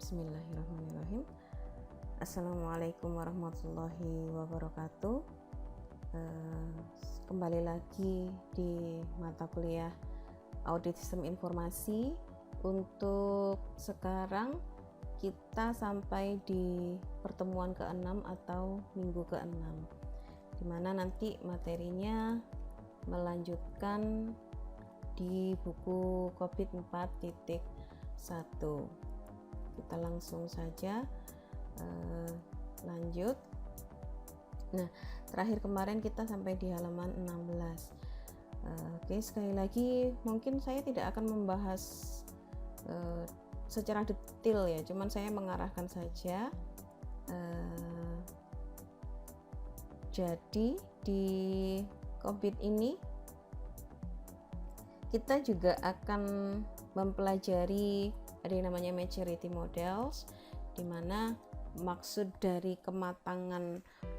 Bismillahirrahmanirrahim. Assalamualaikum warahmatullahi wabarakatuh. Kembali lagi di mata kuliah Audit Sistem Informasi. Untuk sekarang kita sampai di pertemuan ke-6 atau minggu ke-6, dimana nanti materinya melanjutkan di buku COVID 4.1. Kita langsung saja lanjut. Nah, terakhir kemarin kita sampai di halaman 16. Oke, sekali lagi mungkin saya tidak akan membahas secara detail ya, cuman saya mengarahkan saja. Jadi di COVID ini kita juga akan mempelajari ada yang namanya maturity models, di mana maksud dari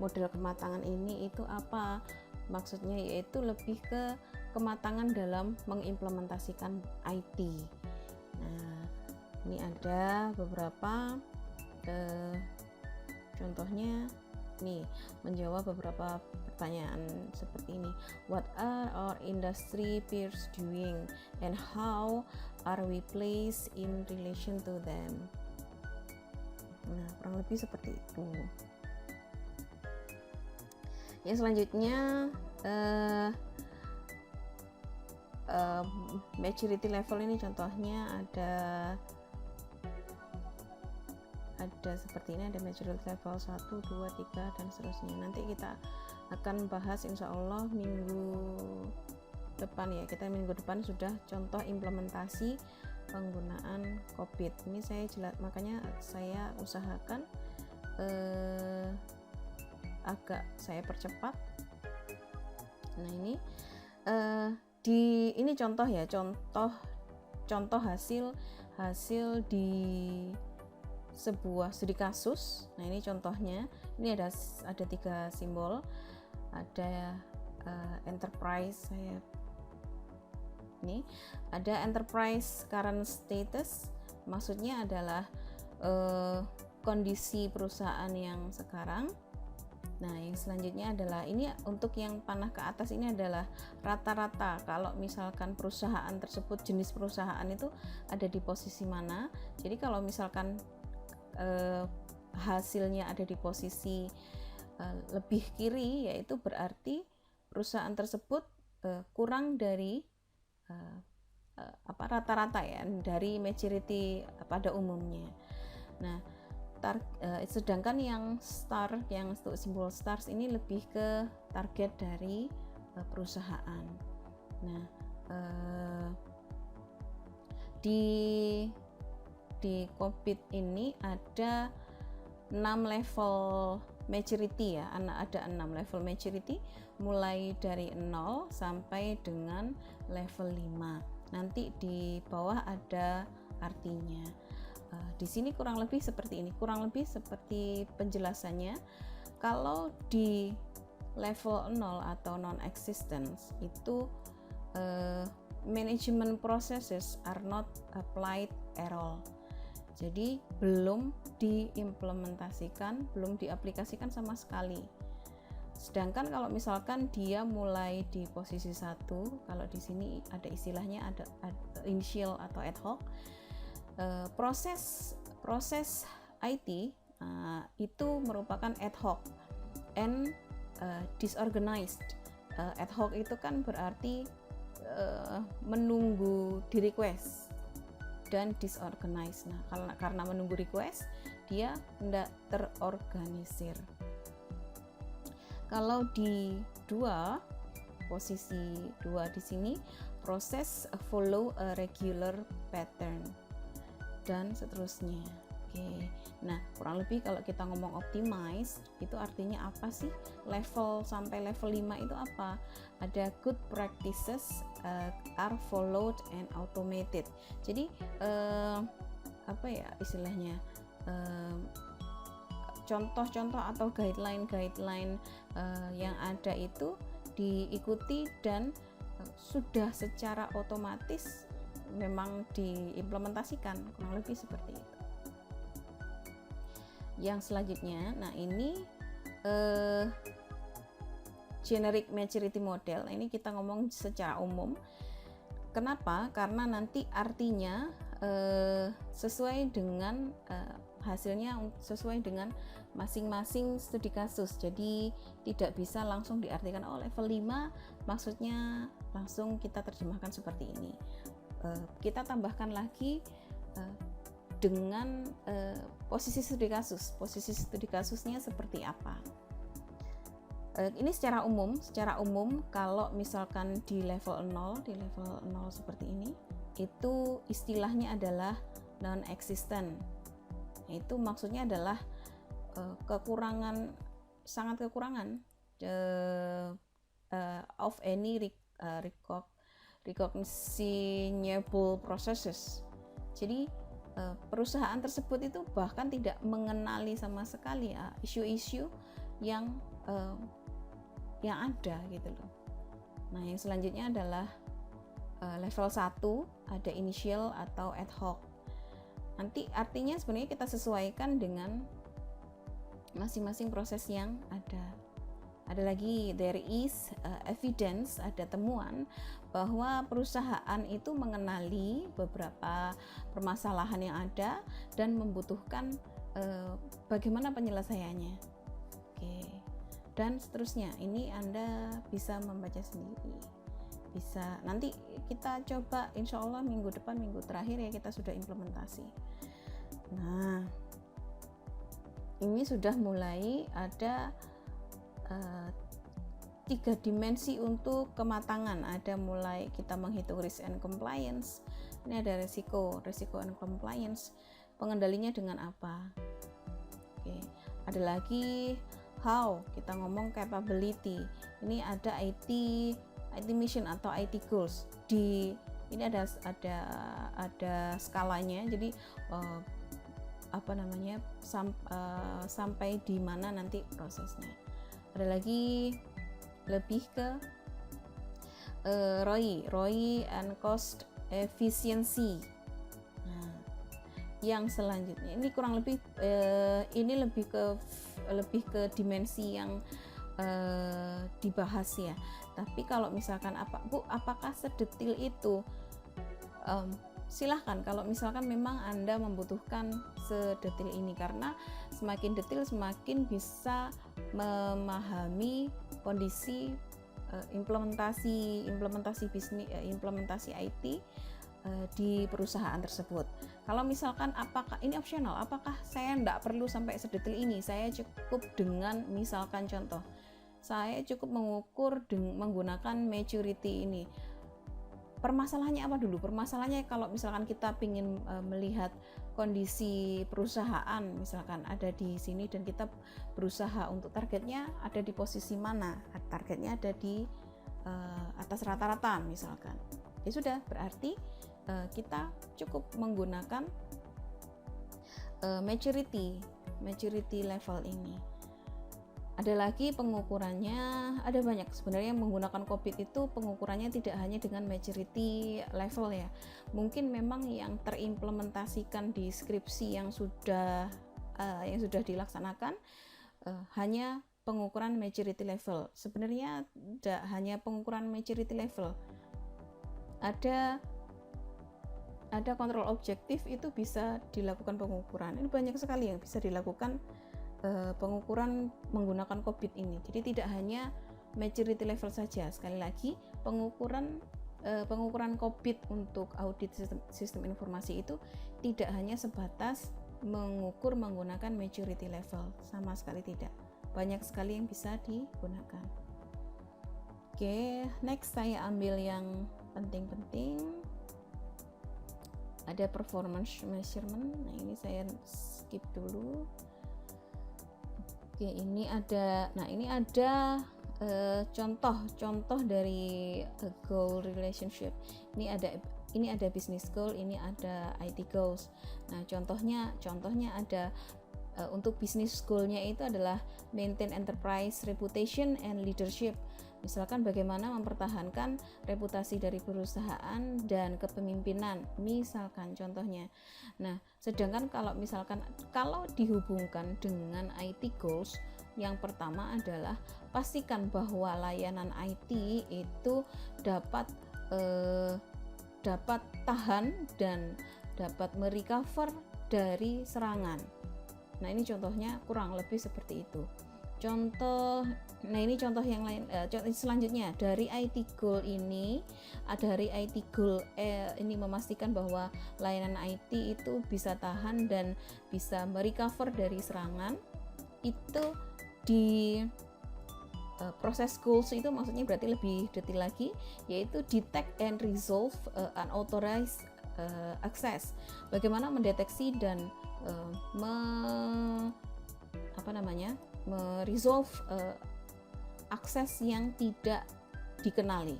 model kematangan ini itu apa? Maksudnya yaitu lebih ke kematangan dalam mengimplementasikan IT. Nah, ini ada beberapa contohnya nih, menjawab beberapa pertanyaan seperti ini. What are our industry peers doing and how are we placed in relation to them? Nah, kurang lebih seperti itu. Yang selanjutnya maturity level ini contohnya ada seperti ini, ada maturity level 1, 2, 3 dan seterusnya. Nanti kita akan bahas insya Allah minggu depan ya. Kita minggu depan sudah contoh implementasi penggunaan COVID. Ini makanya saya usahakan agak saya percepat. Nah, ini contoh ya, contoh hasil di sebuah studi kasus. Nah, ini contohnya. Ini ada 3 simbol. Ada enterprise, ini ada enterprise current status, maksudnya adalah kondisi perusahaan yang sekarang. Nah, yang selanjutnya adalah ini untuk yang panah ke atas, ini adalah rata-rata kalau misalkan perusahaan tersebut, jenis perusahaan itu ada di posisi mana. Jadi kalau misalkan hasilnya ada di posisi lebih kiri, yaitu berarti perusahaan tersebut kurang dari rata-rata ya, dari maturity pada umumnya. Nah, sedangkan yang untuk simbol stars ini lebih ke target dari perusahaan. Nah, di COVID ini ada 6 level maturity ya, ada 6 level maturity mulai dari 0 sampai dengan level 5. Nanti di bawah ada artinya. Di sini kurang lebih seperti ini, kurang lebih seperti penjelasannya. Kalau di level 0 atau non-existence itu management processes are not applied at all. Jadi belum diimplementasikan, belum diaplikasikan sama sekali. Sedangkan kalau misalkan dia mulai di posisi 1, kalau di sini ada istilahnya ada initial atau ad hoc, proses IT itu merupakan ad hoc and disorganized. Ad hoc itu kan berarti menunggu di request, dan disorganized. Nah, karena menunggu request, dia tidak terorganisir. Kalau di posisi 2 di sini, proses follow a regular pattern dan seterusnya. Oke. Nah, kurang lebih kalau kita ngomong optimize, itu artinya apa sih? Level sampai level 5 itu apa? Ada good practices are followed and automated. Jadi apa ya istilahnya? Contoh-contoh atau guideline yang ada itu diikuti dan sudah secara otomatis memang diimplementasikan, kurang lebih seperti itu. Yang selanjutnya, nah ini generic maturity model. Nah, ini kita ngomong secara umum. Kenapa? Karena nanti artinya sesuai dengan hasilnya sesuai dengan masing-masing studi kasus. Jadi tidak bisa langsung diartikan level 5 maksudnya langsung kita terjemahkan seperti ini. Kita tambahkan lagi dengan posisi studi kasus. Posisi studi kasusnya seperti apa? Ini secara umum kalau misalkan di level 0 seperti ini, itu istilahnya adalah non-existent. Itu maksudnya adalah sangat kekurangan of any recognizable processes. Jadi perusahaan tersebut itu bahkan tidak mengenali sama sekali isu-isu yang ada gitu loh. Nah, yang selanjutnya adalah level 1, ada initial atau ad hoc. Nanti artinya sebenarnya kita sesuaikan dengan masing-masing proses yang ada. Ada lagi there is evidence, ada temuan bahwa perusahaan itu mengenali beberapa permasalahan yang ada dan membutuhkan bagaimana penyelesaiannya. Oke. Dan seterusnya. Ini Anda bisa membaca sendiri. Bisa nanti kita coba insya Allah minggu depan, minggu terakhir ya kita sudah implementasi. Nah, ini sudah mulai ada 3 dimensi untuk kematangan. Ada mulai kita menghitung risk and compliance. Ini ada resiko and compliance. Pengendalinya dengan apa? Oke. Ada lagi how, kita ngomong capability. Ini ada IT mission atau IT goals. Ini ada skalanya. Jadi sampai di mana nanti prosesnya. Ada lagi lebih ke ROI and cost efficiency. Nah, yang selanjutnya ini kurang lebih ini lebih ke dimensi yang dibahas ya. Tapi kalau misalkan apakah sedetil itu? Silahkan kalau misalkan memang Anda membutuhkan sedetil ini, karena semakin detil semakin bisa memahami kondisi implementasi bisnis, implementasi IT di perusahaan tersebut. Kalau misalkan apakah ini opsional, apakah saya tidak perlu sampai sedetil ini, saya cukup dengan misalkan contoh, saya cukup mengukur menggunakan maturity ini. Permasalahannya apa dulu? Permasalahannya kalau misalkan kita ingin melihat kondisi perusahaan, misalkan ada di sini dan kita berusaha untuk targetnya ada di posisi mana? Targetnya ada di atas rata-rata misalkan. Ya sudah, berarti kita cukup menggunakan maturity level ini. Ada lagi pengukurannya, ada banyak sebenarnya menggunakan COVID itu pengukurannya tidak hanya dengan maturity level ya. Mungkin memang yang terimplementasikan di skripsi yang sudah dilaksanakan hanya pengukuran maturity level. Sebenarnya tidak hanya pengukuran maturity level. Ada kontrol objektif itu bisa dilakukan pengukuran. Ini banyak sekali yang bisa dilakukan pengukuran menggunakan COVID ini. Jadi tidak hanya maturity level saja. Sekali lagi, pengukuran COVID untuk audit sistem informasi itu tidak hanya sebatas mengukur menggunakan maturity level, sama sekali tidak. Banyak sekali yang bisa digunakan. Oke, next saya ambil yang penting-penting. Ada performance measurement. Nah, ini saya skip dulu. Oke, ini ada contoh dari goal relationship. Ini ada ini ada business goal, ini ada IT goals. Nah, contohnya ada untuk business goal-nya itu adalah maintain enterprise reputation and leadership. Misalkan bagaimana mempertahankan reputasi dari perusahaan dan kepemimpinan, misalkan contohnya. Nah, sedangkan kalau dihubungkan dengan IT goals, yang pertama adalah pastikan bahwa layanan IT itu dapat tahan dan dapat merecover dari serangan. Nah, ini contohnya kurang lebih seperti itu. Ini contoh yang lain. Selanjutnya dari IT goal ini, ini memastikan bahwa layanan IT itu bisa tahan dan bisa merecover dari serangan. Itu di proses goals itu maksudnya berarti lebih detail lagi, yaitu detect and resolve unauthorized access. Bagaimana mendeteksi dan meresolve akses yang tidak dikenali.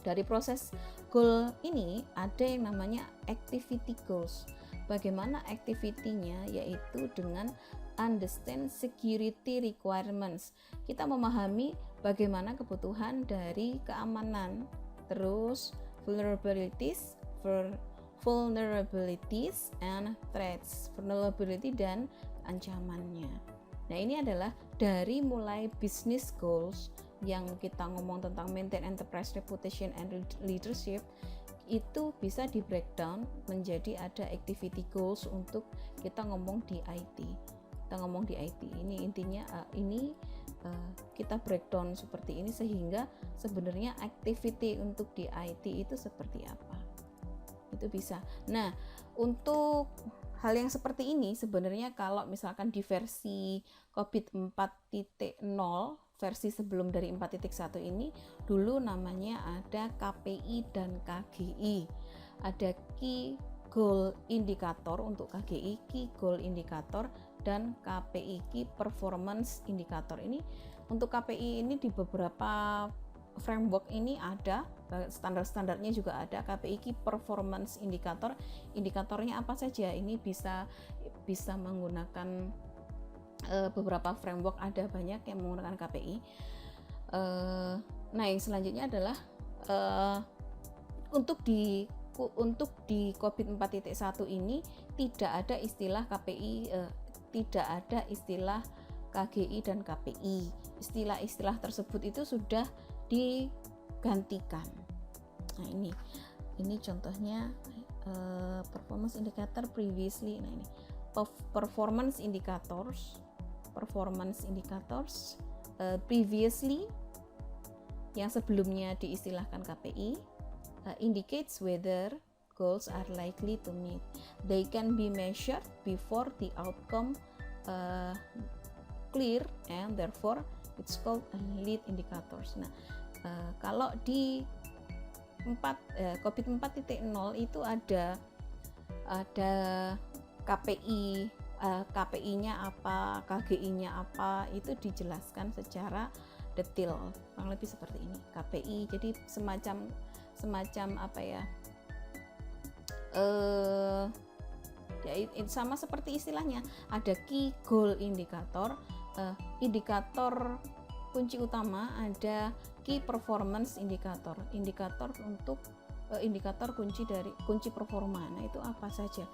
Dari proses goal ini ada yang namanya activity goals. Bagaimana activity-nya, yaitu dengan understand security requirements. Kita memahami bagaimana kebutuhan dari keamanan, terus vulnerabilities and threats, vulnerability dan ancamannya. Nah, ini adalah dari mulai business goals yang kita ngomong tentang maintain enterprise reputation and leadership, itu bisa di breakdown menjadi ada activity goals untuk kita ngomong di IT. Ini intinya kita breakdown seperti ini sehingga sebenarnya activity untuk di IT itu seperti apa. Itu bisa. Nah, untuk hal yang seperti ini sebenarnya kalau misalkan di versi COVID 4.0, versi sebelum dari 4.1 ini, dulu namanya ada KPI dan KGI. Ada Key Goal Indicator untuk KGI, Key Goal Indicator, dan KPI, Key Performance Indicator. Ini untuk KPI ini di beberapa framework ini ada, standar-standarnya juga ada. KPI Key Performance Indicator, indikatornya apa saja, ini bisa menggunakan beberapa framework, ada banyak yang menggunakan KPI. Nah, yang selanjutnya adalah untuk di COVID 4.1 ini tidak ada istilah KPI, tidak ada istilah KGI dan KPI. Istilah-istilah tersebut itu sudah digantikan. Nah, ini contohnya performance indicator previously. Nah, ini performance indicators previously, yang sebelumnya diistilahkan KPI, indicates whether goals are likely to meet. They can be measured before the outcome clear, and therefore it's called lead indicators. Nah, kalau di COVID 4.0 itu ada KPI, KPI-nya apa, KGI-nya apa, itu dijelaskan secara detail, kurang lebih seperti ini. KPI jadi semacam apa ya, sama seperti istilahnya, ada Key Goal Indicator, indikator kunci utama, ada Key Performance Indicator, indikator untuk indikator kunci performa. Nah, itu apa saja.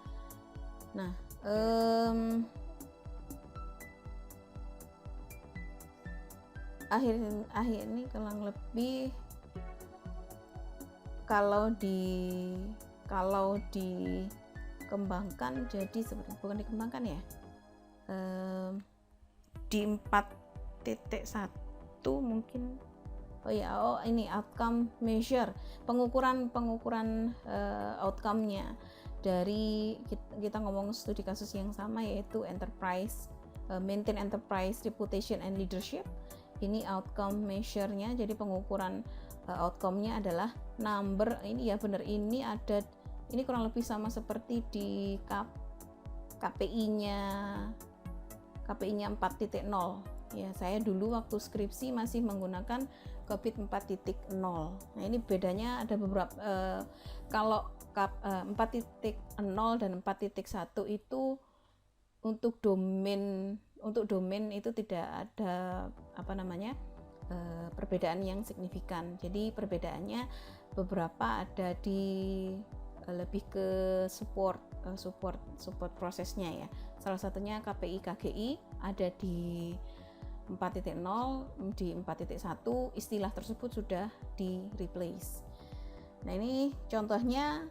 Nah, akhir ini kurang lebih kalau dikembangkan jadi seperti, bukan dikembangkan ya, di 4.1 mungkin, ini outcome measure, pengukuran outcome-nya dari kita ngomong studi kasus yang sama, yaitu maintain enterprise reputation and leadership. Ini outcome measure-nya, jadi pengukuran outcome-nya adalah number, ini ya benar, ini kurang lebih sama seperti di KPI-nya 4.0 ya. Saya dulu waktu skripsi masih menggunakan COVID 4.0. Nah, ini bedanya ada beberapa kalau 4.0 dan 4.1 itu untuk domain itu tidak ada perbedaan yang signifikan. Jadi perbedaannya beberapa ada di lebih ke support prosesnya ya. Salah satunya KPI KGI ada di 4.0, di 4.1 istilah tersebut sudah di replace. Nah, ini contohnya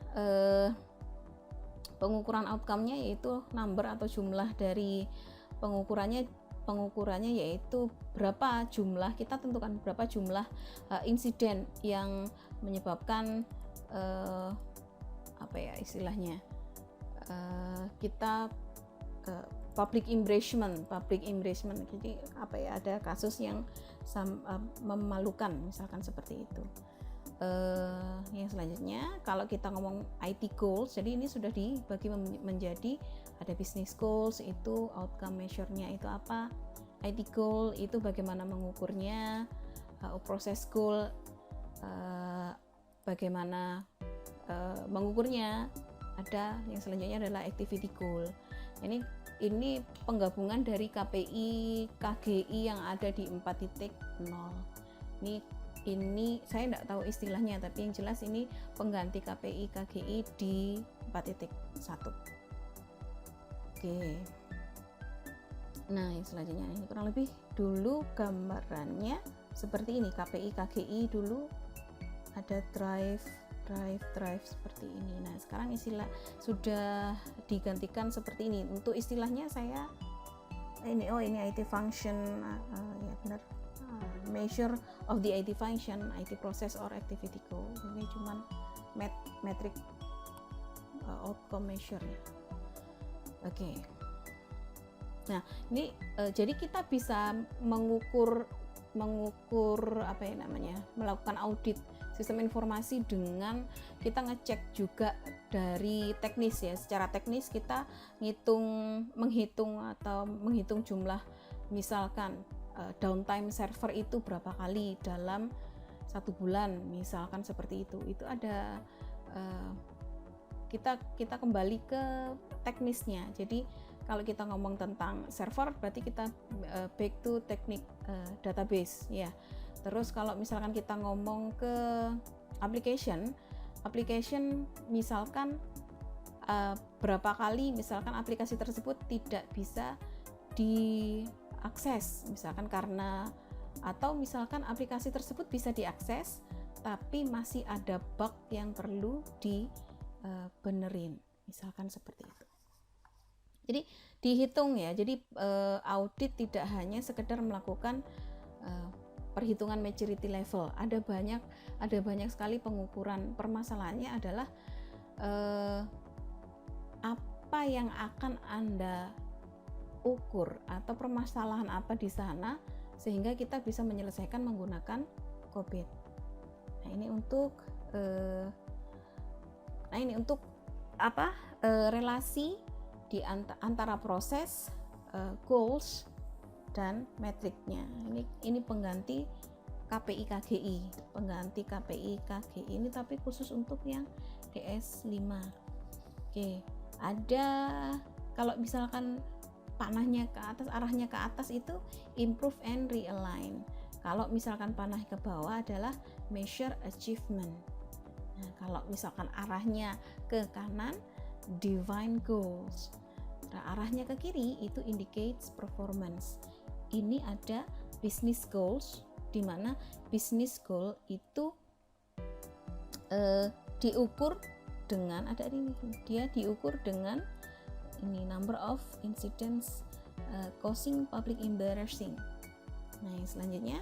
pengukuran outcome-nya yaitu number atau jumlah dari pengukurannya yaitu berapa jumlah, kita tentukan berapa jumlah insiden yang menyebabkan kita public embarrassment. Jadi ada kasus yang memalukan misalkan seperti itu. Yang selanjutnya kalau kita ngomong IT goals, jadi ini sudah dibagi menjadi ada business goals, itu outcome measure-nya itu apa, IT goal itu bagaimana mengukurnya, proses goal bagaimana mengukurnya, ada yang selanjutnya adalah activity goal. Ini penggabungan dari KPI KGI yang ada di 4.0. Ini saya tidak tahu istilahnya, tapi yang jelas ini pengganti KPI KGI di 4.1. Oke. Nah, yang selanjutnya ini kurang lebih dulu gambarannya seperti ini. KPI KGI dulu ada drive seperti ini. Nah, sekarang istilah sudah digantikan seperti ini. Untuk istilahnya saya ini IT function, ya benar, measure of the IT function, IT process or activity goal. Ini cuman metric outcome measure ya. Oke. Nah, ini jadi kita bisa mengukur melakukan audit sistem informasi dengan kita ngecek juga dari teknis ya. Secara teknis kita menghitung jumlah, misalkan downtime server itu berapa kali dalam 1 bulan, misalkan seperti itu. Itu ada kita kembali ke teknisnya. Jadi kalau kita ngomong tentang server berarti kita back to teknik database ya. Terus kalau misalkan kita ngomong ke application misalkan berapa kali misalkan aplikasi tersebut tidak bisa diakses misalkan karena, atau misalkan aplikasi tersebut bisa diakses tapi masih ada bug yang perlu dibenerin misalkan seperti itu. Jadi dihitung ya. Jadi audit tidak hanya sekedar melakukan perhitungan maturity level. Ada banyak sekali pengukuran. Permasalahannya adalah apa yang akan Anda ukur atau permasalahan apa di sana sehingga kita bisa menyelesaikan menggunakan COVID. Nah, ini untuk relasi di antara proses, goals dan metriknya. Ini pengganti KPI KGI, ini tapi khusus untuk yang DS5. Oke, ada kalau misalkan panahnya ke atas, arahnya ke atas itu improve and realign. Kalau misalkan panah ke bawah adalah measure achievement. Nah, kalau misalkan arahnya ke kanan, define goals. Nah, arahnya ke kiri itu indicates performance. Ini ada business goals, di mana business goal itu diukur dengan diukur dengan ini number of incidents causing public embarrassing. Nah, yang selanjutnya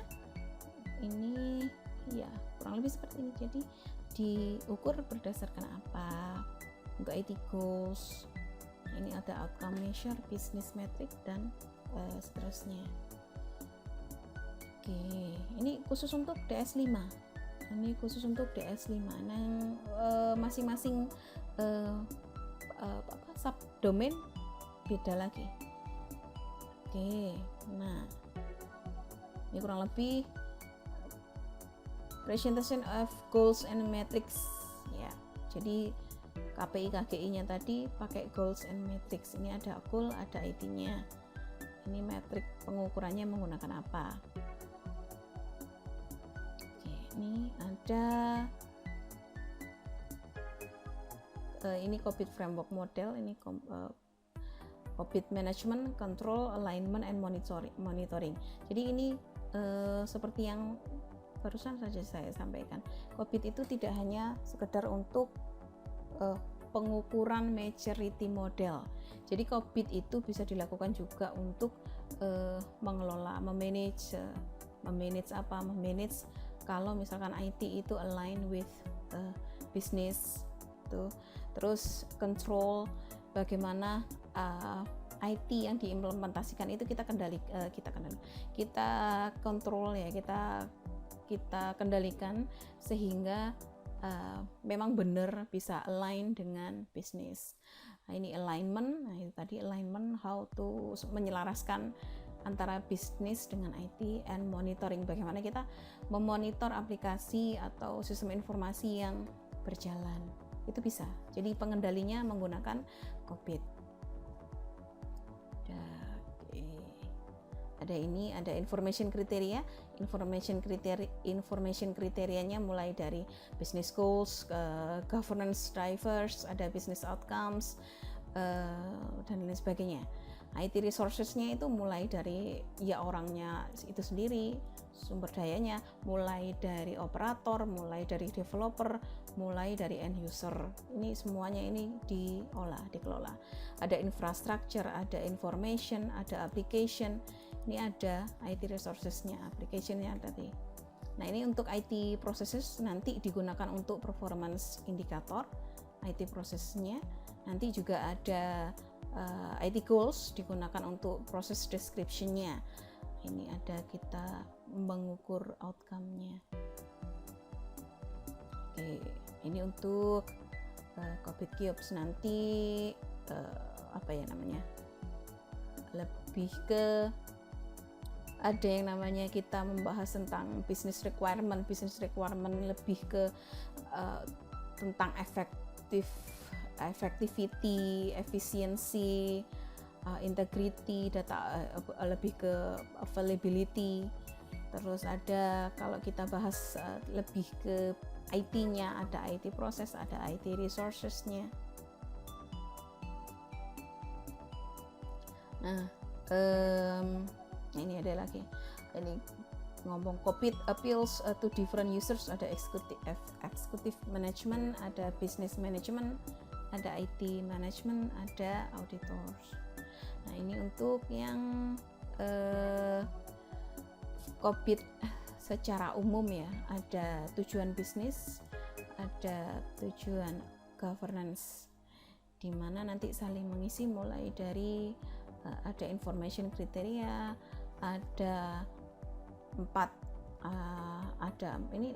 ini ya kurang lebih seperti ini. Jadi diukur berdasarkan apa? Untuk IT goals. Ini ada outcome measure, business metric dan seterusnya. Oke, ini khusus untuk DS5. Nah, masing-masing subdomain beda lagi. Oke, nah ini kurang lebih presentation of goals and metrics ya. Jadi KPI KGI-nya tadi pakai goals and metrics. Ini ada goal, ada IT-nya. Ini metrik pengukurannya menggunakan apa? Oke, ini ada ini COVID framework model. Ini COVID management, control, alignment, and monitoring. Jadi ini seperti yang barusan saja saya sampaikan. COVID itu tidak hanya sekedar untuk pengukuran maturity model. Jadi COVID itu bisa dilakukan juga untuk mengelola, memanage kalau misalkan IT itu align with business tuh. Terus control, bagaimana IT yang diimplementasikan itu kita kontrol ya, kita kendalikan sehingga memang benar bisa align dengan bisnis. Nah, ini alignment. Nah, itu tadi alignment, how to menyelaraskan antara bisnis dengan IT, and monitoring, bagaimana kita memonitor aplikasi atau sistem informasi yang berjalan. Itu bisa. Jadi pengendalinya menggunakan COVID. Ada ini, ada information kriterianya mulai dari business goals, governance drivers, ada business outcomes, dan lain sebagainya. IT resources-nya itu mulai dari ya orangnya itu sendiri, sumber dayanya, mulai dari operator, mulai dari developer, mulai dari end user. Ini semuanya ini dikelola. Ada infrastructure, ada information, ada application. Ini ada IT resources-nya, application-nya tadi. Nah, ini untuk IT processes nanti digunakan untuk performance indicator, IT prosesnya. Nanti juga ada IT goals digunakan untuk proses description-nya. Ini ada kita mengukur outcome-nya. Oke, ini untuk COVID Cubes nanti lebih ke ada yang namanya kita membahas tentang business requirement lebih ke tentang effectivity, efficiency, integrity, data lebih ke availability. Terus ada kalau kita bahas lebih ke IT-nya, ada IT proses, ada IT resources-nya. Nah, ini ada lagi. Ini ngomong COVID appeals to different users, ada executive management, ada business management, ada IT management, ada auditors. Nah, ini untuk yang COVID secara umum ya, ada tujuan bisnis, ada tujuan governance, di mana nanti saling mengisi mulai dari ada information kriteria, ada 4 ada ini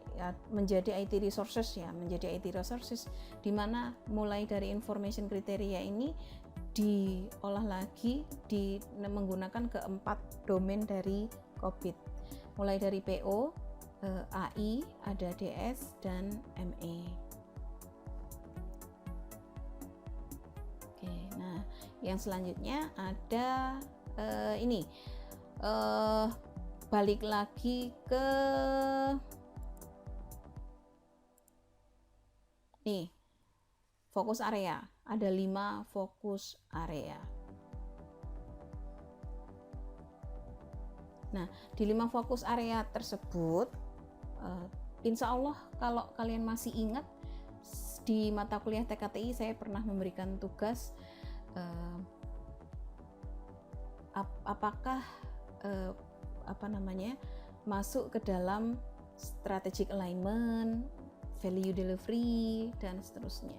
menjadi IT resources ya, menjadi IT resources di mana mulai dari information kriteria ini diolah lagi menggunakan keempat domain dari COVID, mulai dari PO, AI, ada DS dan ME. Oke, nah yang selanjutnya ada ini balik lagi ke nih fokus area, ada 5 fokus area. Nah, di 5 fokus area tersebut insya Allah kalau kalian masih ingat di mata kuliah TKTI saya pernah memberikan tugas apakah masuk ke dalam strategic alignment, value delivery, dan seterusnya.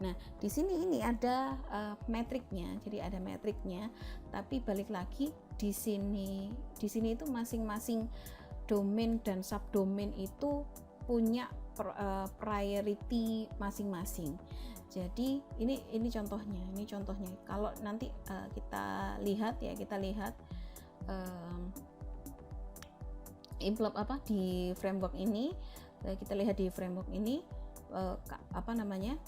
Nah, di sini ini ada metriknya, jadi ada metriknya. Tapi balik lagi di sini itu masing-masing domain dan subdomain itu punya priority masing-masing. Jadi ini contohnya. Kalau nanti kita lihat di framework ini kita lihat di framework ini apa namanya,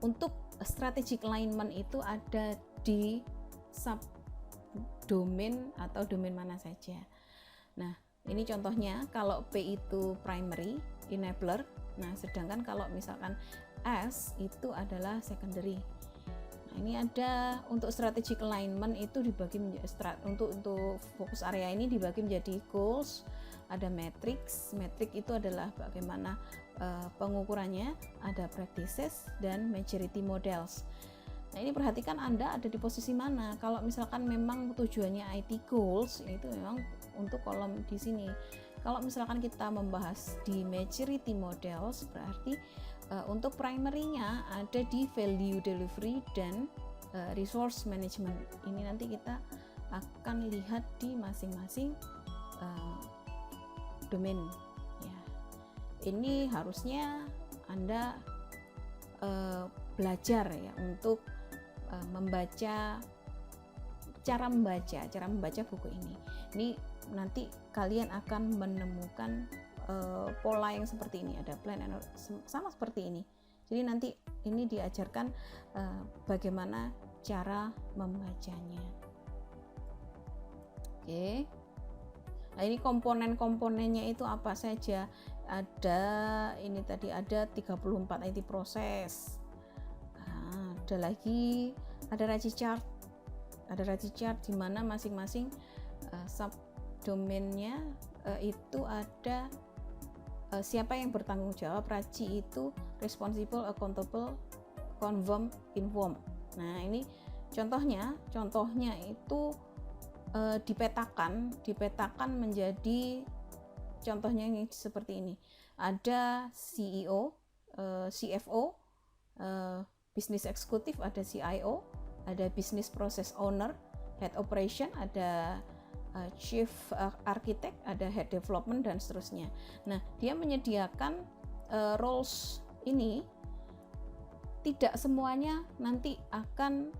untuk strategic alignment itu ada di subdomain atau domain mana saja. Nah, ini contohnya kalau P itu primary enabler, nah sedangkan kalau misalkan S itu adalah secondary. Nah, ini ada untuk strategic alignment itu dibagi untuk fokus area ini dibagi menjadi goals, ada matrix. Matrix itu adalah bagaimana pengukurannya, ada practices dan maturity models. Nah, ini perhatikan Anda ada di posisi mana. Kalau misalkan memang tujuannya IT goals, itu memang untuk kolom di sini. Kalau misalkan kita membahas di maturity models, berarti untuk primary-nya ada di value delivery dan resource management. Ini nanti kita akan lihat di masing-masing domain. Ya. Ini harusnya Anda belajar ya untuk membaca, cara membaca buku ini. Ini nanti kalian akan menemukan pola yang seperti ini, ada plan and sama seperti ini. Jadi nanti ini diajarkan bagaimana cara membacanya. Oke. Nah, ini komponen-komponennya itu apa saja? Ada ini tadi ada 34 IT proses. Nah, ada lagi ada RACI chart. Ada RACI chart di mana masing-masing subdomainnya itu ada siapa yang bertanggung jawab. RACI itu responsible, accountable, confirm, inform. Nah, ini contohnya itu dipetakan menjadi contohnya yang seperti ini. Ada CEO, CFO, business executive, ada CIO, ada business process owner, head operation, ada chief architect, ada head development dan seterusnya. Nah, dia menyediakan roles ini tidak semuanya nanti akan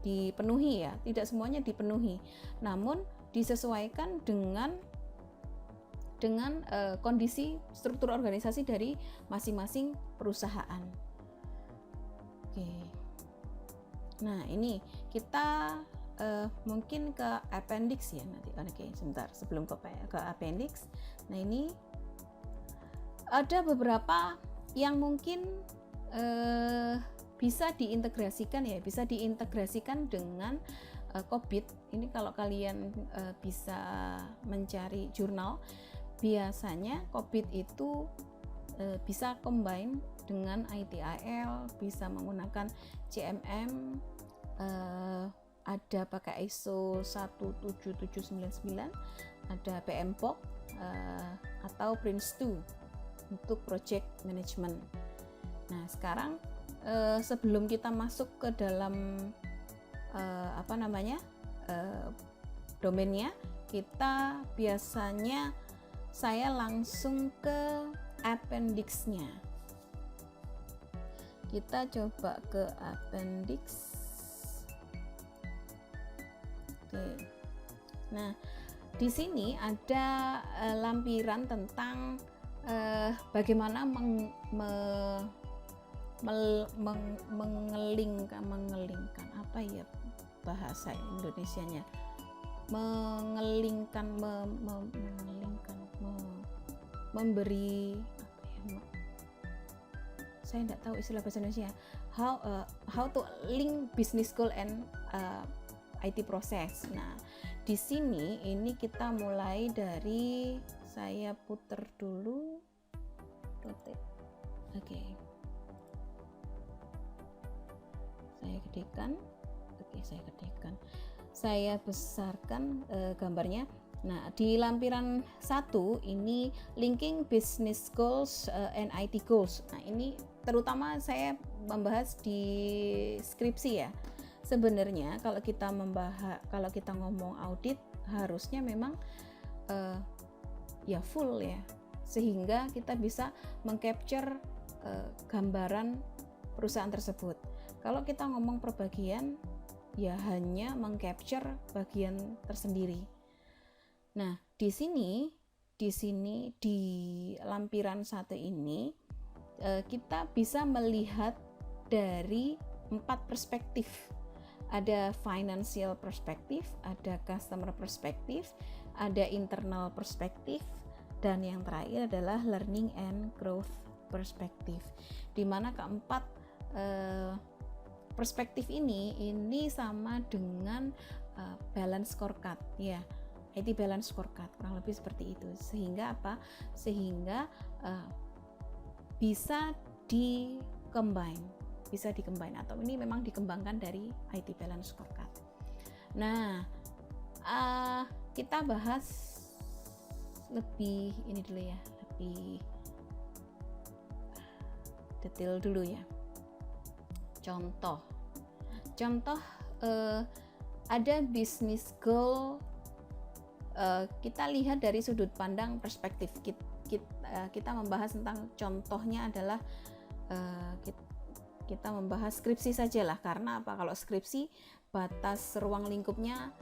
dipenuhi ya, tidak semuanya dipenuhi, namun disesuaikan dengan kondisi struktur organisasi dari masing-masing perusahaan. Oke. Nah, ini kita mungkin ke appendix ya nanti. Oke, sebentar sebelum ke appendix. Nah, ini ada beberapa yang mungkin bisa diintegrasikan dengan COBIT. Ini kalau kalian bisa mencari jurnal, biasanya COBIT itu bisa combine dengan ITIL, bisa menggunakan CMM, ada pakai ISO 17799, ada PMBOK atau PRINCE2 untuk project management. Nah, sekarang sebelum kita masuk ke dalam domainnya, kita biasanya saya langsung ke appendix-nya. Kita coba ke appendix. Oke. Nah, di sini ada lampiran tentang bagaimana mengelingkan apa ya bahasa Indonesianya, memberi apa ya, saya tidak tahu istilah bahasa Indonesia, how to link business goal and IT proses. Nah, di sini ini kita mulai dari, saya putar dulu, oke. Saya ketikkan, saya besarkan gambarnya. Nah, di lampiran 1 ini linking business goals and IT goals. Nah, ini terutama saya membahas di skripsi ya. Sebenarnya kalau kita ngomong audit harusnya memang ya full ya, sehingga kita bisa mengcapture gambaran perusahaan tersebut. Kalau kita ngomong per bagian, ya hanya mengcapture bagian tersendiri. Nah, di sini di sini di lampiran satu ini kita bisa melihat dari 4 perspektif. Ada financial perspektif, ada customer perspektif, ada internal perspektif, dan yang terakhir adalah learning and growth perspektif. Di mana keempat perspektif ini sama dengan balance scorecard ya. IT balance scorecard kurang lebih seperti itu. Sehingga apa? Sehingga bisa di-combine atau ini memang dikembangkan dari IT balance scorecard. Nah, kita bahas lebih ini dulu ya, lebih detail dulu ya. Contoh ada business goal. Kita lihat dari sudut pandang perspektif kita membahas tentang contohnya adalah kita membahas skripsi sajalah. Karena apa? Kalau skripsi batas ruang lingkupnya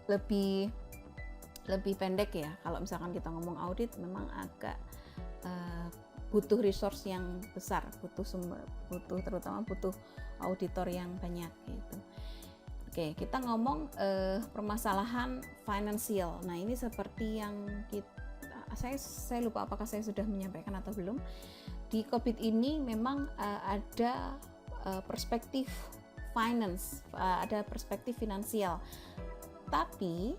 lebih pendek ya. Kalau misalkan kita ngomong audit memang agak butuh resource yang besar, terutama butuh auditor yang banyak gitu. Oke, kita ngomong permasalahan finansial. Nah, ini seperti yang saya lupa apakah saya sudah menyampaikan atau belum. Di COVID ini memang ada perspektif finance, ada perspektif finansial. Tapi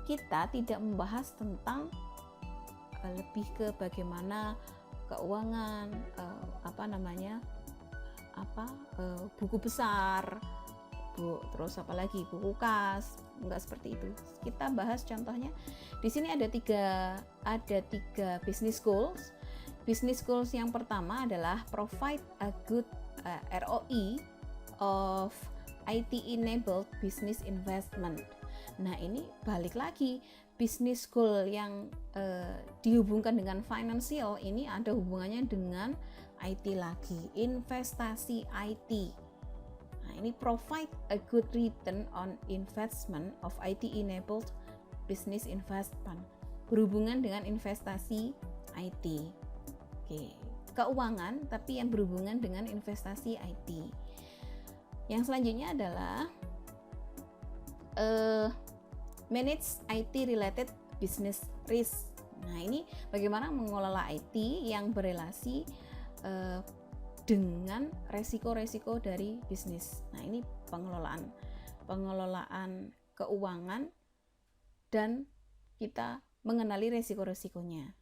kita tidak membahas tentang lebih ke bagaimana keuangan, buku besar, terus apalagi buku kas, enggak seperti itu. Kita bahas contohnya di sini ada tiga business goals. Business goals yang pertama adalah provide a good ROI of IT enabled business investment. Nah, ini balik lagi, business goal yang dihubungkan dengan financial ini ada hubungannya dengan IT lagi, investasi IT. Nah, ini provide a good return on investment of IT enabled business investment, berhubungan dengan investasi IT. Oke, keuangan tapi yang berhubungan dengan investasi IT. Yang selanjutnya adalah manage IT related business risk. Nah, ini bagaimana mengelola IT yang berelasi dengan resiko-resiko dari bisnis. Nah, ini pengelolaan keuangan dan kita mengenali resiko-resikonya.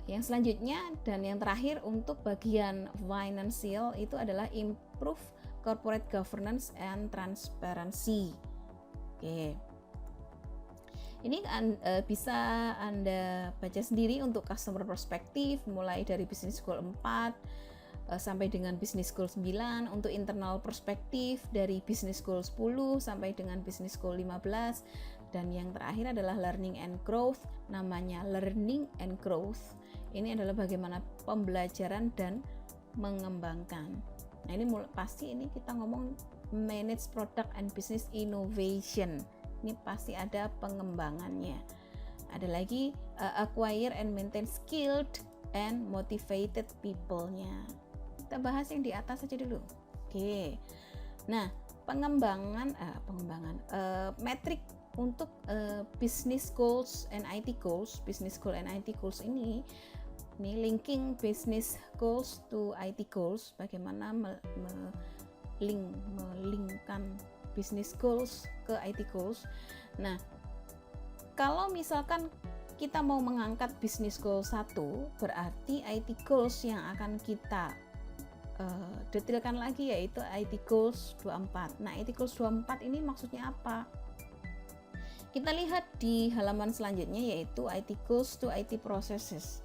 Yang selanjutnya dan yang terakhir untuk bagian financial itu adalah improve corporate governance and transparency. Oke. Ini bisa Anda baca sendiri untuk customer perspektif mulai dari business goal 4 sampai dengan business goal 9, untuk internal perspektif dari business goal 10 sampai dengan business goal 15, dan yang terakhir adalah learning and growth. Namanya learning and growth. Ini adalah bagaimana pembelajaran dan mengembangkan. Nah, ini pasti ini kita ngomong manage product and business innovation. Ini pasti ada pengembangannya. Ada lagi acquire and maintain skilled and motivated people-nya. Kita bahas yang di atas saja dulu. Oke. Nah, pengembangan metrik untuk business goals and IT goals, business goal and IT goals ini linking business goals to IT goals, bagaimana melingkan business goals ke IT goals. Nah, kalau misalkan kita mau mengangkat business goal 1, berarti IT goals yang akan kita detailkan lagi yaitu IT goals 24. Nah, IT goals 24 ini maksudnya apa? Kita lihat di halaman selanjutnya yaitu IT goals to IT processes.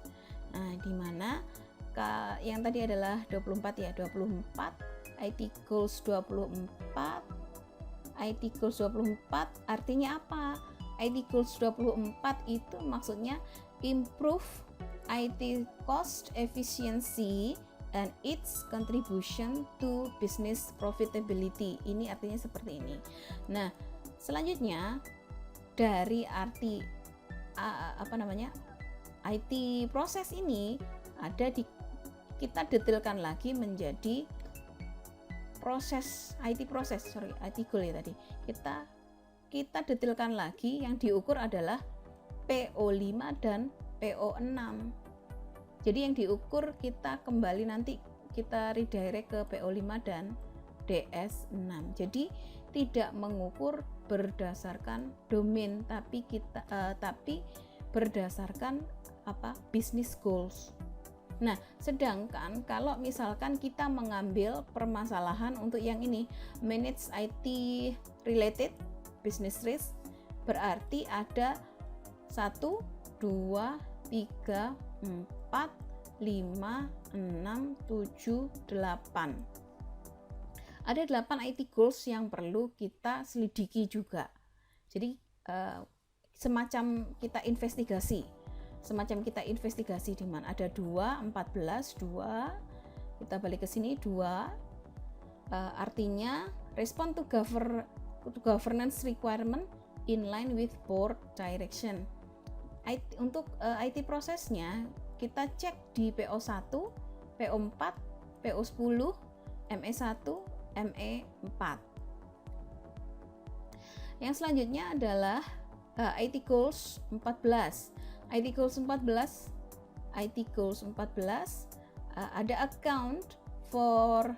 Nah, di mana yang tadi adalah 24 ya, 24, IT goals 24, IT goals 24 artinya apa? IT goals 24 itu maksudnya improve IT cost efficiency and its contribution to business profitability. Ini artinya seperti ini. Nah, selanjutnya dari arti IT proses ini kita detailkan lagi menjadi IT goal ya tadi. Kita detailkan lagi, yang diukur adalah PO5 dan PO6. Jadi yang diukur kita kembali nanti kita redirect ke PO5 dan DS6. Jadi tidak mengukur berdasarkan domain, tapi berdasarkan business goals. Nah, sedangkan kalau misalkan kita mengambil permasalahan untuk yang ini, manage IT related business risk, berarti ada 1, 2, 3, 4, 5, 6, 7, 8. Ada 8 IT goals yang perlu kita selidiki juga. Jadi semacam kita investigasi di mana ada 2, 14, 2, kita balik ke sini 2, artinya respond to governance requirement in line with board direction. Untuk IT prosesnya kita cek di PO1, PO4, PO10, ME1, ME4. Yang selanjutnya adalah IT Goals 14. IT Goals 14 ada account for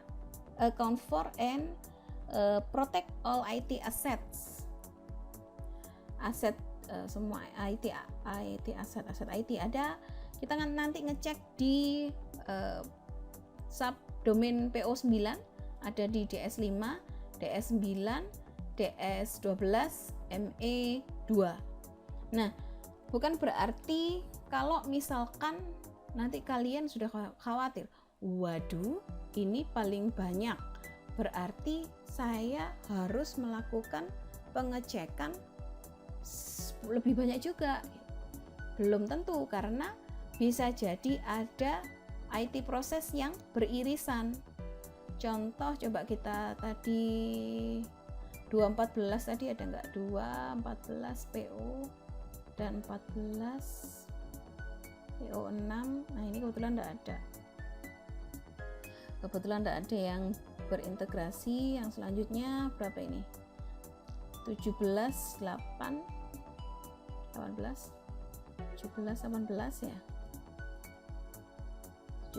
and protect all IT assets. Semua IT aset IT ada. Kita nanti ngecek di subdomain PO9, ada di DS5, DS9, DS12, ME2. Nah, bukan berarti kalau misalkan nanti kalian sudah khawatir, waduh ini paling banyak, berarti saya harus melakukan pengecekan lebih banyak juga. Belum tentu, karena bisa jadi ada IT proses yang beririsan. Contoh, coba kita tadi 214 tadi ada nggak? 214 PO dan 14 PO6. Nah, ini kebetulan nggak ada. Yang berintegrasi. Yang selanjutnya berapa ini? 17, 8, 18, 17, 18 ya.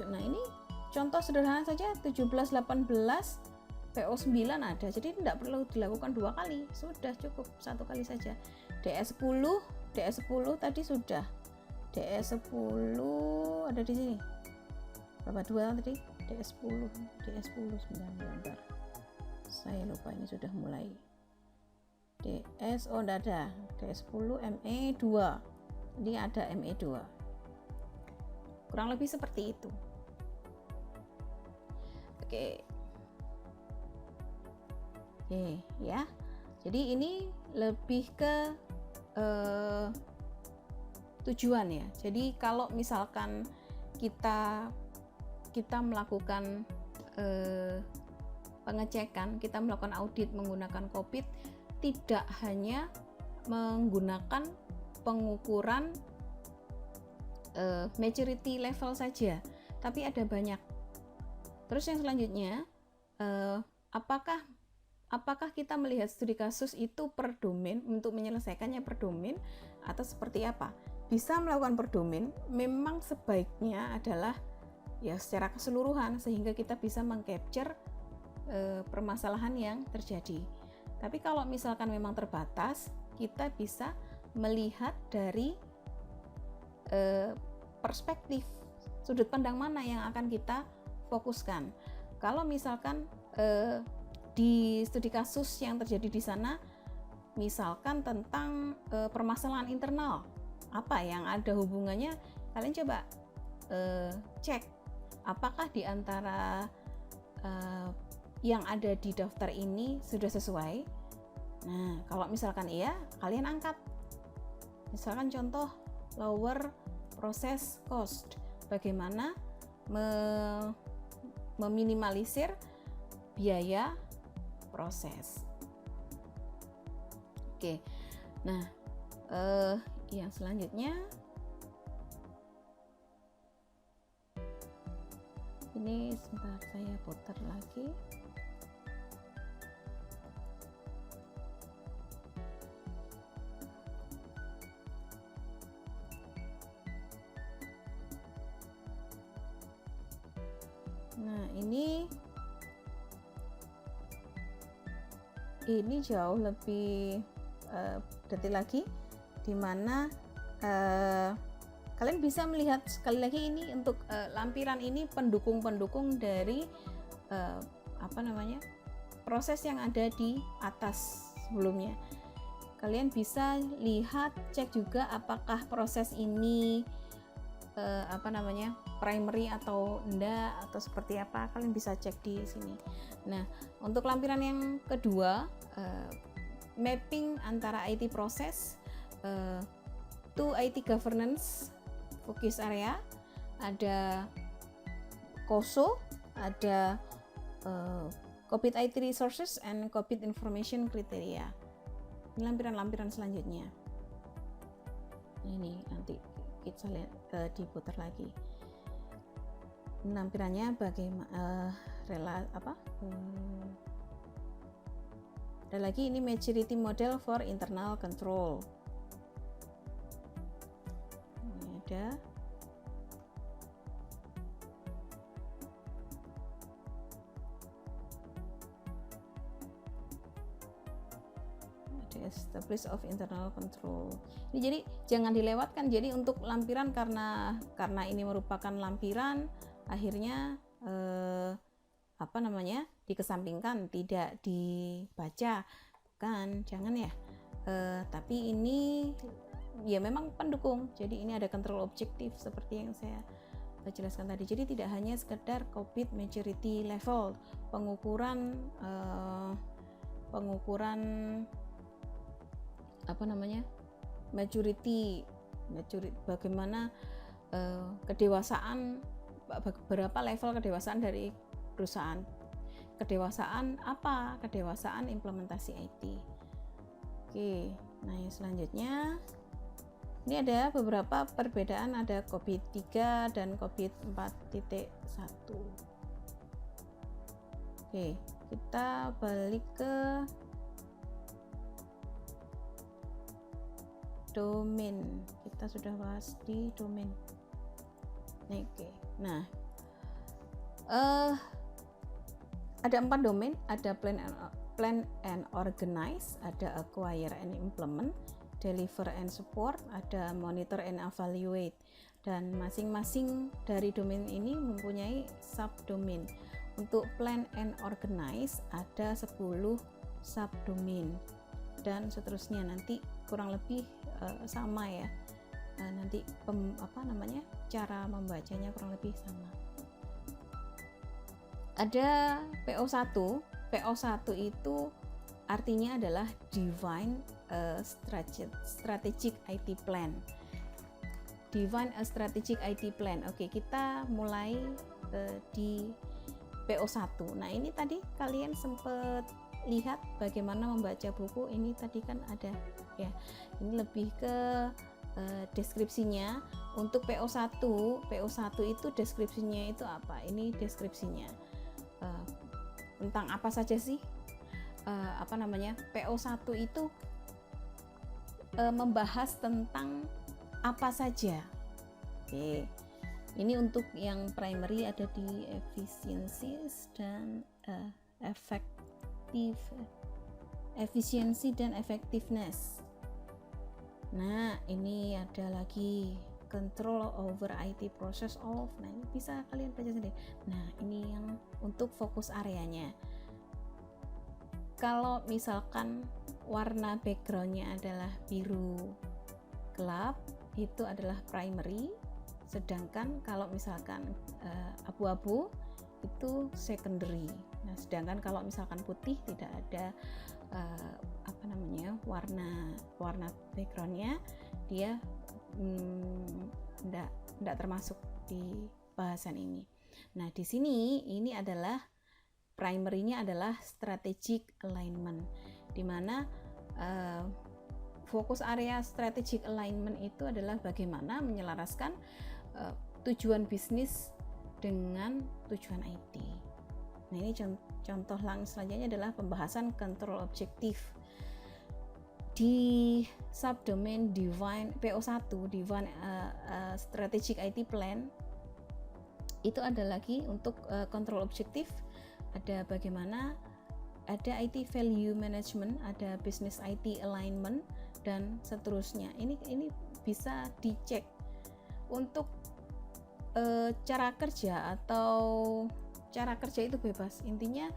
Nah, ini contoh sederhana saja, 17, 18, PO9 ada, jadi tidak perlu dilakukan 2 kali, sudah cukup 1 kali saja. DS10 tadi sudah, DS10 ada di sini berapa, 2 tadi, DS10 sebentar, saya lupa, ini sudah mulai. Tidak ada, DS10 ME2, ini ada ME2, kurang lebih seperti itu. Oke ya, jadi ini lebih ke tujuan ya. Jadi kalau misalkan kita melakukan pengecekan, kita melakukan audit menggunakan COVID, tidak hanya menggunakan pengukuran maturity level saja, tapi ada banyak. Terus yang selanjutnya, apakah kita melihat studi kasus itu per domain, untuk menyelesaikannya per domain, atau seperti apa? Bisa melakukan per domain, memang sebaiknya adalah ya secara keseluruhan, sehingga kita bisa mengcapture permasalahan yang terjadi. Tapi kalau misalkan memang terbatas, kita bisa melihat dari perspektif sudut pandang mana yang akan kita fokuskan. Kalau misalkan di studi kasus yang terjadi di sana, misalkan tentang permasalahan internal, apa yang ada hubungannya, kalian coba cek apakah di antara yang ada di daftar ini sudah sesuai. Nah, kalau misalkan iya, kalian angkat. Misalkan contoh lower process cost, bagaimana meminimalisir biaya proses. Oke, nah yang selanjutnya ini, sebentar saya putar lagi. Nah, ini jauh lebih detail lagi, di mana kalian bisa melihat sekali lagi ini untuk lampiran ini pendukung-pendukung dari proses yang ada di atas sebelumnya. Kalian bisa lihat, cek juga apakah proses ini primary atau enggak, atau seperti apa, kalian bisa cek di sini. Nah, untuk lampiran yang kedua, mapping antara IT proses to IT governance focus area, ada COSO, ada COVID IT resources and COVID information criteria. Ini lampiran-lampiran selanjutnya. Ini nanti kita lihat diputar lagi. Lampirannya bagaimana ada lagi ini maturity model for internal control. Ini ada establish of internal control. Ini jadi jangan dilewatkan. Jadi untuk lampiran, karena ini merupakan lampiran, akhirnya dikesampingkan, tidak dibaca, bukan, jangan ya. Tapi ini ya memang pendukung. Jadi ini ada control objektif seperti yang saya jelaskan tadi. Jadi tidak hanya sekedar COVID maturity level, pengukuran maturity, bagaimana kedewasaan, berapa level kedewasaan dari perusahaan. Kedewasaan apa? Kedewasaan implementasi IT. Oke, nah yang selanjutnya ini ada beberapa perbedaan, ada COVID 3 dan COVID 4.1. Oke, kita balik ke domain. Kita sudah bahas di domain. Oke. Nah, ada 4 domain, ada plan and organize, ada acquire and implement, deliver and support, ada monitor and evaluate. Dan masing-masing dari domain ini mempunyai subdomain. Untuk plan and organize ada 10 subdomain dan seterusnya, nanti kurang lebih sama ya. Nanti cara membacanya kurang lebih sama. Ada PO1. PO1 itu artinya adalah Define a Strategic IT Plan. Define a Strategic IT Plan. Oke, kita mulai di PO1. Nah, ini tadi kalian sempat lihat bagaimana membaca buku ini, tadi kan ada ya. Ini lebih ke deskripsinya. Untuk PO1 itu deskripsinya itu apa? Ini deskripsinya tentang apa saja sih? PO1 itu membahas tentang apa saja. Oke. Ini untuk yang primary ada di efficiencies dan efisiensi dan effectiveness. Nah, ini ada lagi control over IT process of. Nah, ini bisa kalian baca sendiri. Nah, ini yang untuk fokus areanya. Kalau misalkan warna backgroundnya adalah biru gelap, itu adalah primary. Sedangkan kalau misalkan abu-abu itu secondary. Nah, sedangkan kalau misalkan putih tidak ada warna backgroundnya, dia tidak termasuk di bahasan ini. Nah, di sini ini adalah primary-nya adalah strategic alignment, di mana fokus area strategic alignment itu adalah bagaimana menyelaraskan tujuan bisnis dengan tujuan IT. Nah, ini contoh selanjutnya adalah pembahasan control objektif. Di subdomain Define PO1, Define Strategic IT Plan, itu ada lagi untuk control objektif, ada bagaimana, ada IT value management, ada business IT alignment, dan seterusnya. Ini bisa dicek untuk cara kerja, atau cara kerja itu bebas. Intinya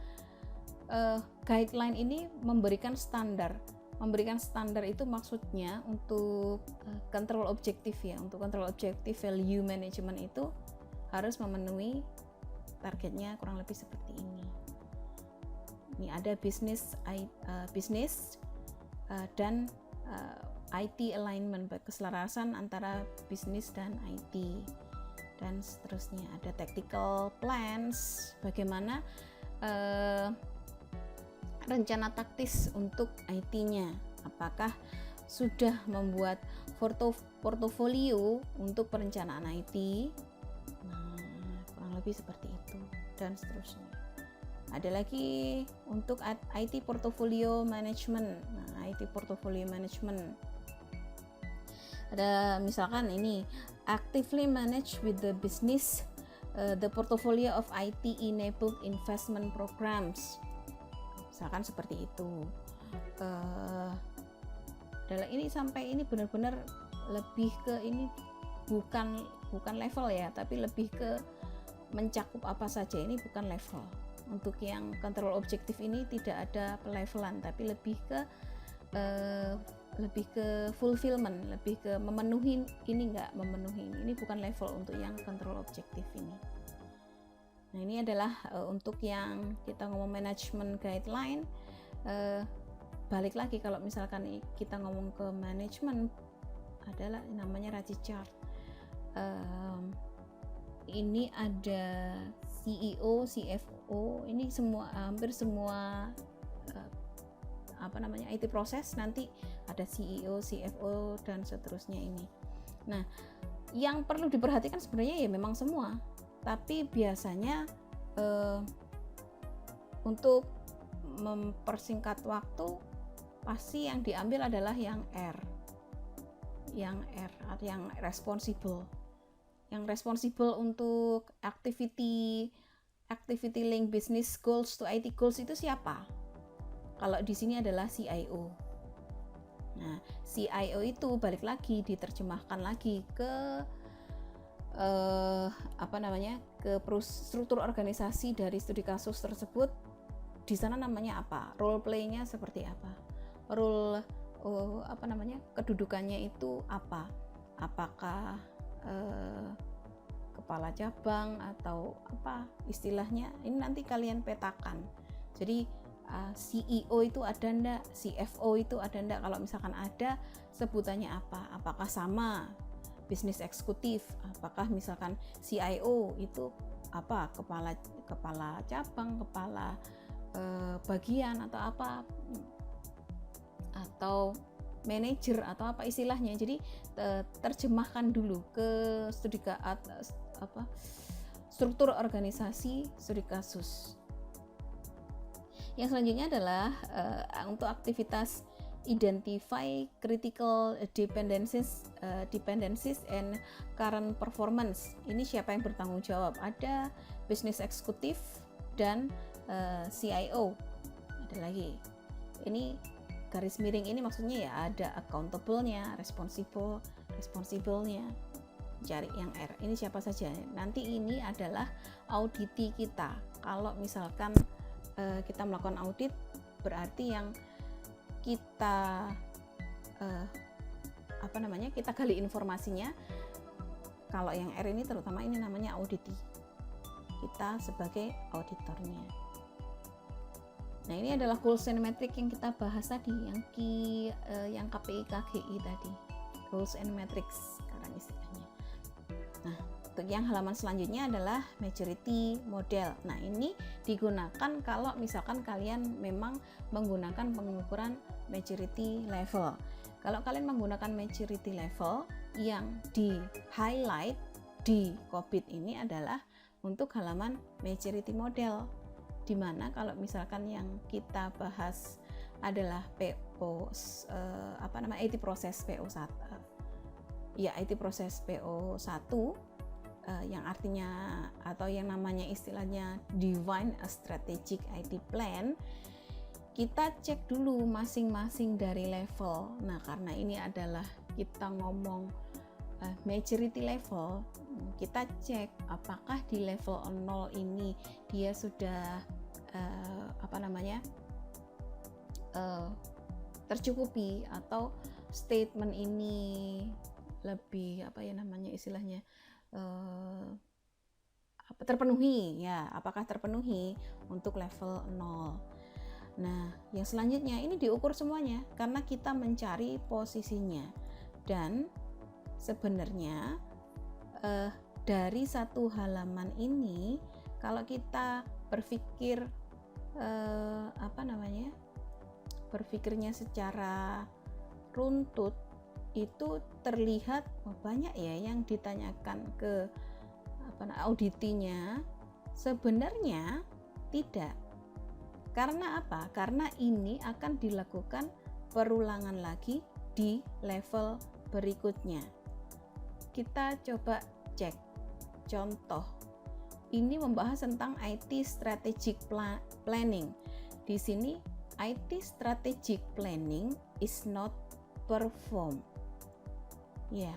guideline ini memberikan standar. Memberikan standar itu maksudnya untuk control objektif ya. Untuk control objektif value management itu harus memenuhi targetnya kurang lebih seperti ini. Ini ada business dan IT alignment, keselarasan antara bisnis dan IT, dan seterusnya. Ada tactical plans, bagaimana rencana taktis untuk IT-nya, apakah sudah membuat portofolio untuk perencanaan IT. Nah, kurang lebih seperti itu, dan seterusnya. Ada lagi untuk IT portfolio management. Nah, IT portfolio management ada misalkan ini, actively manage with the business the portfolio of IT enabled investment programs, misalkan seperti itu. Adalah ini sampai ini benar-benar lebih ke ini, bukan level ya, tapi lebih ke mencakup apa saja. Ini bukan level. Untuk yang control objektif ini tidak ada pelevelan, tapi lebih ke fulfillment, lebih ke memenuhi ini, enggak memenuhi ini bukan level untuk yang control objektif ini. Nah, ini adalah untuk yang kita ngomong management guideline. Balik lagi, kalau misalkan kita ngomong ke manajemen, adalah namanya RACI chart. Ini ada CEO, CFO, ini semua, hampir semua IT proses nanti ada CEO, CFO, dan seterusnya ini. Nah, yang perlu diperhatikan sebenarnya ya memang semua, tapi biasanya untuk mempersingkat waktu pasti yang diambil adalah yang R, atau yang responsible. Yang responsible untuk activity link business goals to IT goals itu siapa? Kalau di sini adalah CIO. Nah, CIO itu balik lagi diterjemahkan lagi ke ke struktur organisasi dari studi kasus tersebut. Di sana namanya apa? Role play-nya seperti apa? Kedudukannya itu apa? Apakah kepala cabang atau apa istilahnya? Ini nanti kalian petakan. Jadi CEO itu ada ndak, CFO itu ada ndak, kalau misalkan ada sebutannya apa, apakah sama bisnis eksekutif, apakah misalkan CIO itu apa, kepala cabang, kepala bagian atau apa, atau manajer atau apa istilahnya. Jadi terjemahkan dulu ke struktur organisasi studi kasus. Yang selanjutnya adalah untuk aktivitas identify critical dependencies and current performance. Ini siapa yang bertanggung jawab? Ada business eksekutif dan CIO. Ada lagi. Ini garis miring ini maksudnya ya ada accountable-nya, responsible-nya. Cari yang R. Ini siapa saja? Nanti ini adalah auditi kita. Kalau misalkan kita melakukan audit, berarti yang kita kita gali informasinya. Kalau yang R ini terutama ini namanya auditi, kita sebagai auditornya. Nah, ini adalah goals and metric yang kita bahas tadi, yang KPI KGI tadi, goals and metrics sekarang istilahnya. Nah, untuk yang halaman selanjutnya adalah maturity model. Nah, ini digunakan kalau misalkan kalian memang menggunakan pengukuran maturity level. Kalau kalian menggunakan maturity level, yang di highlight di COVID ini adalah untuk halaman maturity model, dimana kalau misalkan yang kita bahas adalah PO IT proses PO1 IT proses PO1 yang artinya atau yang namanya istilahnya define a strategic IT plan, kita cek dulu masing-masing dari level. Nah, karena ini adalah kita ngomong maturity level, kita cek apakah di level 0 ini dia sudah tercukupi, atau statement ini lebih terpenuhi ya, apakah terpenuhi untuk level 0. Nah, yang selanjutnya ini diukur semuanya karena kita mencari posisinya. Dan sebenarnya dari satu halaman ini kalau kita berpikir berpikirnya secara runtut, itu terlihat banyak ya yang ditanyakan ke auditinya. Sebenarnya tidak. Karena apa? Karena ini akan dilakukan perulangan lagi di level berikutnya. Kita coba cek contoh. Ini membahas tentang IT strategic planning. Di sini IT strategic planning is not performed. Ya,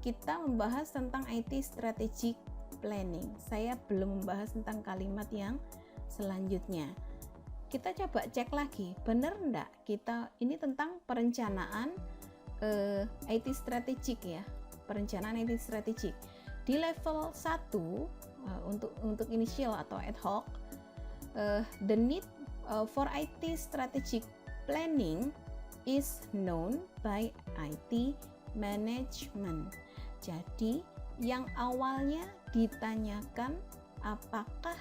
kita membahas tentang IT strategic planning. Saya belum membahas tentang kalimat yang selanjutnya. Kita coba cek lagi, benar enggak kita ini tentang perencanaan IT strategic ya, perencanaan IT strategic. Di level 1 untuk initial atau ad hoc, the need for IT strategic planning is known by IT management. Jadi yang awalnya ditanyakan apakah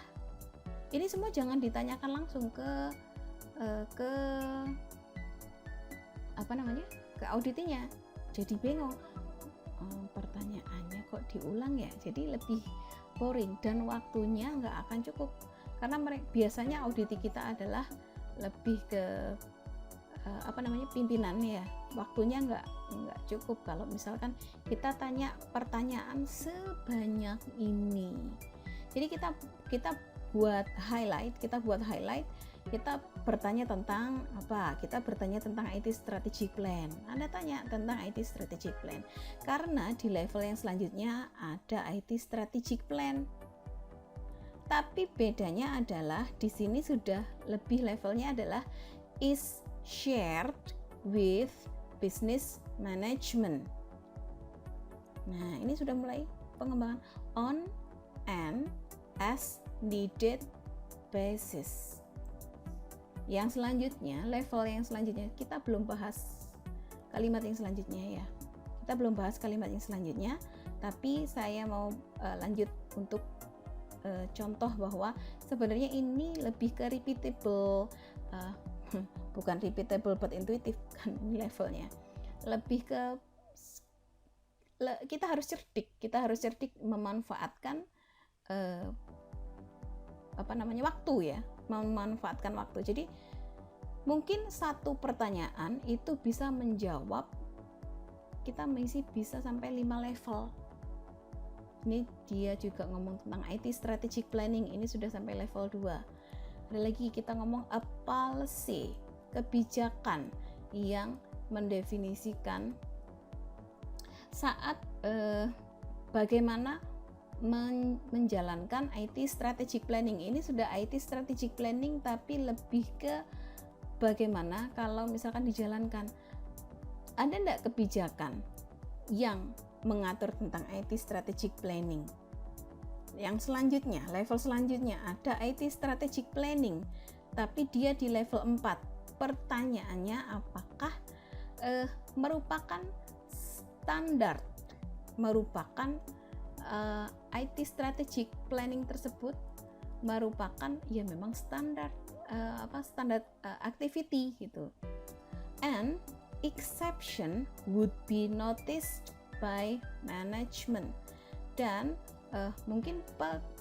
ini semua jangan ditanyakan langsung ke auditinya. Jadi bingung, pertanyaannya kok diulang ya, jadi lebih boring dan waktunya nggak akan cukup karena biasanya auditi kita adalah lebih ke pimpinan ya, waktunya nggak cukup kalau misalkan kita tanya pertanyaan sebanyak ini. Jadi kita buat highlight, kita bertanya tentang apa? Kita bertanya tentang IT strategic plan. Anda tanya tentang IT strategic plan karena di level yang selanjutnya ada IT strategic plan. Tapi bedanya adalah di sini sudah lebih levelnya adalah is shared with business management. Nah, ini sudah mulai pengembangan on an as needed basis. Yang selanjutnya, level yang selanjutnya, kita belum bahas kalimat yang selanjutnya ya. Kita belum bahas kalimat yang selanjutnya, tapi saya mau lanjut untuk contoh bahwa sebenarnya ini lebih ke repeatable, bukan repeatable but intuitive kan ini levelnya. Lebih ke kita harus cerdik memanfaatkan waktu ya, memanfaatkan waktu. Jadi mungkin satu pertanyaan itu bisa menjawab, kita mengisi bisa sampai 5 level. Ini dia juga ngomong tentang IT strategic planning, ini sudah sampai level 2. Ada lagi kita ngomong a policy, kebijakan yang mendefinisikan saat bagaimana menjalankan IT strategic planning. Ini sudah IT strategic planning tapi lebih ke bagaimana kalau misalkan dijalankan. Ada enggak kebijakan yang mengatur tentang IT strategic planning? Yang selanjutnya, level selanjutnya ada IT strategic planning tapi dia di level 4. Pertanyaannya apakah merupakan standar, merupakan IT strategic planning tersebut merupakan ya memang standar standar activity gitu, and exception would be noticed by management. Dan mungkin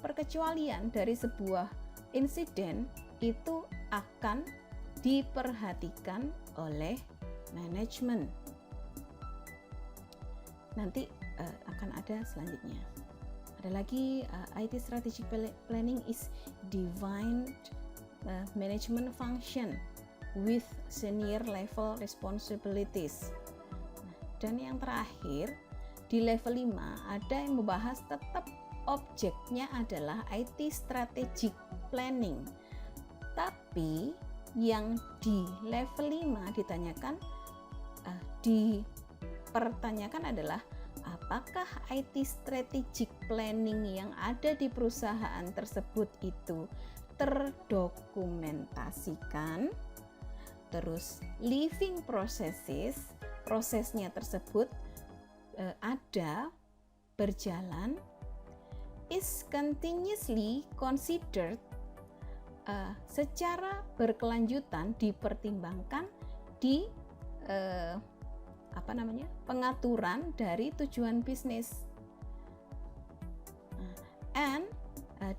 perkecualian dari sebuah insiden itu akan diperhatikan oleh manajemen. Nanti akan ada selanjutnya. Ada lagi IT strategic planning is defined management function with senior level responsibilities. Dan yang terakhir di level 5 ada yang membahas tetap objeknya adalah IT strategic planning. Tapi yang di level 5 dipertanyakan adalah apakah IT strategic planning yang ada di perusahaan tersebut itu terdokumentasikan, terus living prosesnya tersebut ada, berjalan, is continuously considered, secara berkelanjutan dipertimbangkan di pengaturan dari tujuan bisnis,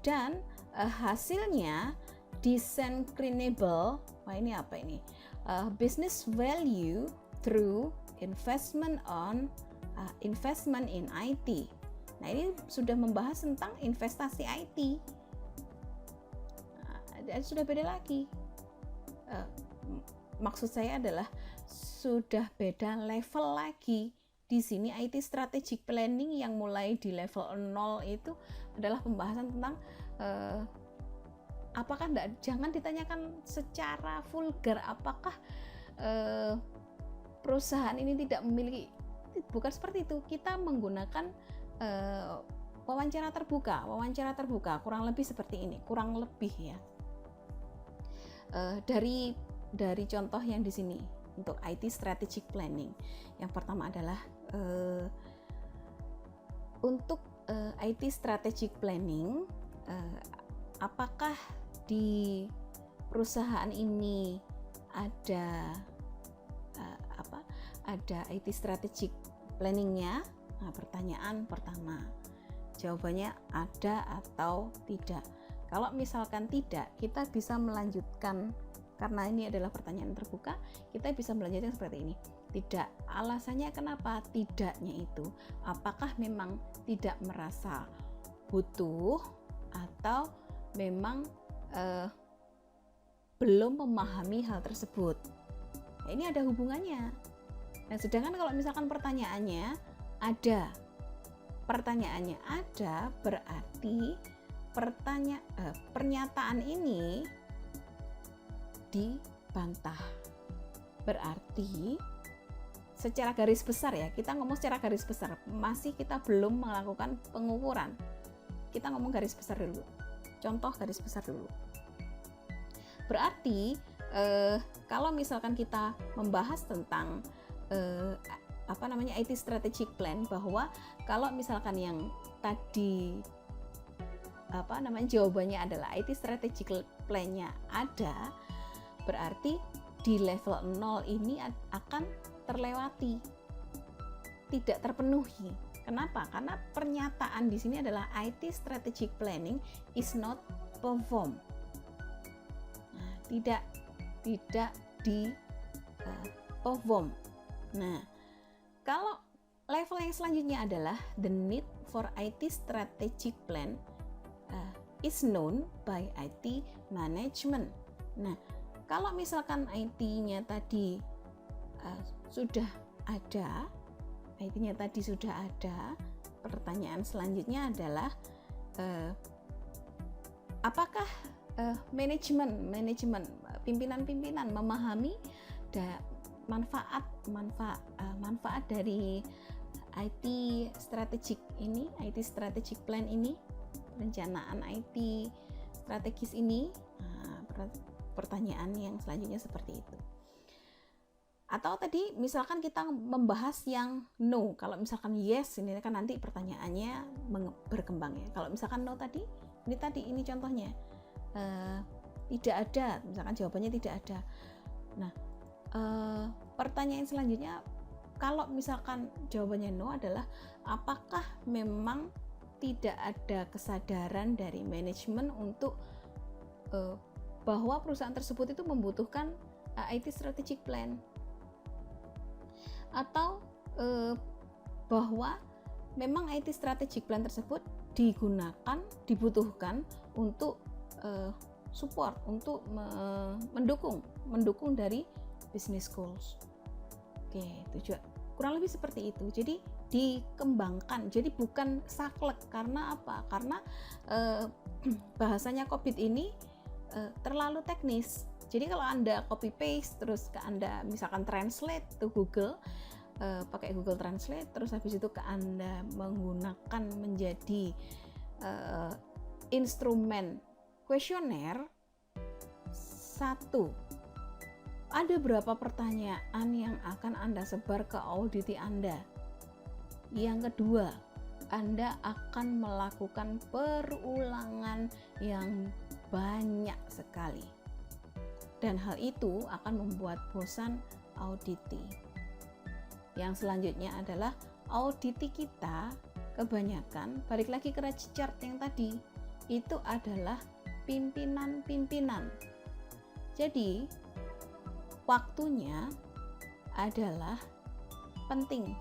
dan hasilnya discernible. Ini apa ini? Business value through investment in IT. Nah, ini sudah membahas tentang investasi IT. Sudah beda lagi. Maksud saya adalah sudah beda level lagi. Di sini IT strategic planning yang mulai di level 0 itu adalah pembahasan tentang apakah jangan ditanyakan secara vulgar apakah perusahaan ini tidak memiliki, bukan seperti itu. Kita menggunakan wawancara terbuka kurang lebih seperti ini, kurang lebih ya. Dari contoh yang di sini untuk IT strategic planning, yang pertama adalah untuk IT strategic planning, apakah di perusahaan ini ada IT strategic planningnya? Nah, pertanyaan pertama, jawabannya ada atau tidak. Kalau misalkan tidak, kita bisa melanjutkan, karena ini adalah pertanyaan terbuka, kita bisa melanjutkan seperti ini. Tidak. Alasannya kenapa tidaknya itu? Apakah memang tidak merasa butuh atau memang belum memahami hal tersebut? Nah, ini ada hubungannya. Nah, sedangkan kalau misalkan pertanyaannya ada, berarti pernyataan ini dibantah. Berarti secara garis besar ya, kita ngomong secara garis besar, masih kita belum melakukan pengukuran. Kita ngomong garis besar dulu. Contoh garis besar dulu. Berarti kalau misalkan kita membahas tentang IT strategic plan, bahwa kalau misalkan yang tadi jawabannya adalah IT strategic plan-nya ada, berarti di level 0 ini akan terlewati, tidak terpenuhi. Kenapa? Karena pernyataan di sini adalah IT strategic planning is not performed. Nah, tidak di perform. Nah, kalau level yang selanjutnya adalah the need for IT strategic plan is known by IT management. Nah, kalau misalkan IT-nya tadi sudah ada, pertanyaan selanjutnya adalah apakah manajemen pimpinan memahami manfaat dari IT strategic plan ini, perencanaan IT strategis ini? Pertanyaan yang selanjutnya seperti itu. Atau tadi misalkan kita membahas yang no, kalau misalkan yes, ini kan nanti pertanyaannya berkembang ya. Kalau misalkan no tadi, ini contohnya tidak ada, misalkan jawabannya tidak ada. Nah, pertanyaan selanjutnya, kalau misalkan jawabannya no, adalah apakah memang tidak ada kesadaran dari manajemen untuk bahwa perusahaan tersebut itu membutuhkan IT strategic plan, atau bahwa memang IT strategic plan tersebut dibutuhkan untuk support, untuk mendukung dari business goals. Oke, tujuan kurang lebih seperti itu. Jadi dikembangkan, jadi bukan saklek. Karena apa? Karena bahasanya COVID ini terlalu teknis. Jadi kalau Anda copy paste, terus Anda misalkan translate ke Google, pakai Google Translate, terus habis itu Anda menggunakan menjadi instrumen kuesioner, satu, ada berapa pertanyaan yang akan Anda sebar ke auditi Anda. Yang kedua, Anda akan melakukan perulangan yang banyak sekali, dan hal itu akan membuat bosan auditi. Yang selanjutnya adalah auditi kita kebanyakan, balik lagi ke chart yang tadi, itu adalah pimpinan-pimpinan. Jadi waktunya adalah penting.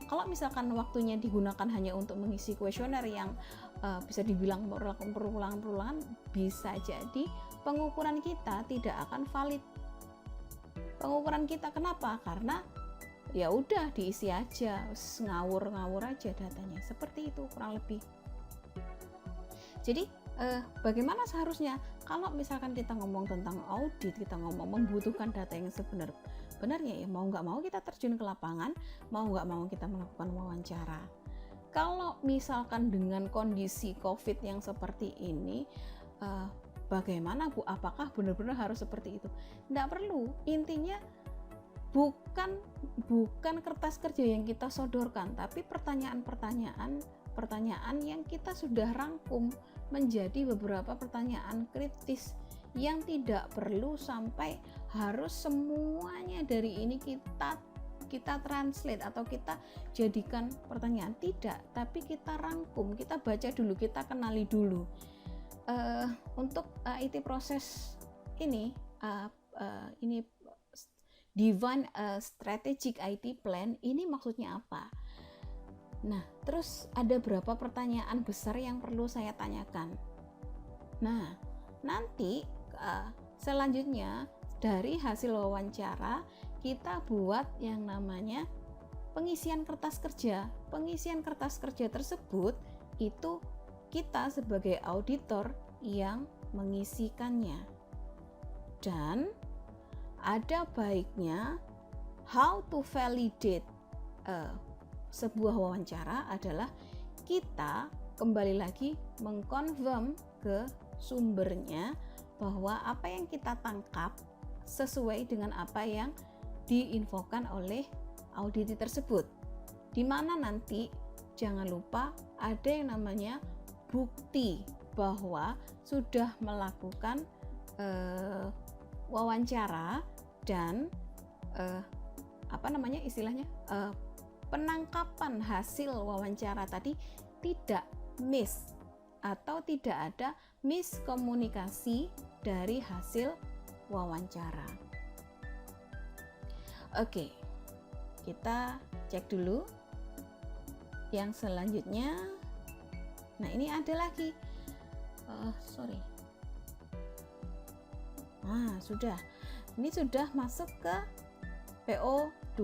Kalau misalkan waktunya digunakan hanya untuk mengisi kuesioner yang bisa dibilang perulangan, bisa jadi pengukuran kita tidak akan valid. Pengukuran kita kenapa? Karena ya udah diisi aja, ngawur aja datanya. Seperti itu kurang lebih. Jadi bagaimana seharusnya kalau misalkan kita ngomong tentang audit, kita ngomong membutuhkan data yang sebenarnya, ya mau nggak mau kita terjun ke lapangan, mau nggak mau kita melakukan wawancara. Kalau misalkan dengan kondisi COVID yang seperti ini, bagaimana Bu? Apakah benar-benar harus seperti itu? Nggak perlu. Intinya bukan kertas kerja yang kita sodorkan, tapi pertanyaan yang kita sudah rangkum menjadi beberapa pertanyaan kritis yang tidak perlu sampai harus semuanya dari ini kita translate atau kita jadikan pertanyaan. Tidak, tapi kita rangkum, kita baca dulu, kita kenali dulu. Untuk IT proses ini Define Strategic IT Plan ini maksudnya apa? Nah, terus ada berapa pertanyaan besar yang perlu saya tanyakan? Nah, nanti selanjutnya dari hasil wawancara kita buat yang namanya pengisian kertas kerja. Pengisian kertas kerja tersebut itu kita sebagai auditor yang mengisikannya. Dan ada baiknya how to validate sebuah wawancara adalah kita kembali lagi mengkonfirm ke sumbernya bahwa apa yang kita tangkap sesuai dengan apa yang diinfokan oleh auditi tersebut. Di mana nanti jangan lupa ada yang namanya bukti bahwa sudah melakukan wawancara dan penangkapan hasil wawancara tadi tidak miss atau tidak ada miskomunikasi dari hasil wawancara. Oke, kita cek dulu yang selanjutnya. Nah, ini ada lagi. Sudah. Ini sudah masuk ke PO2.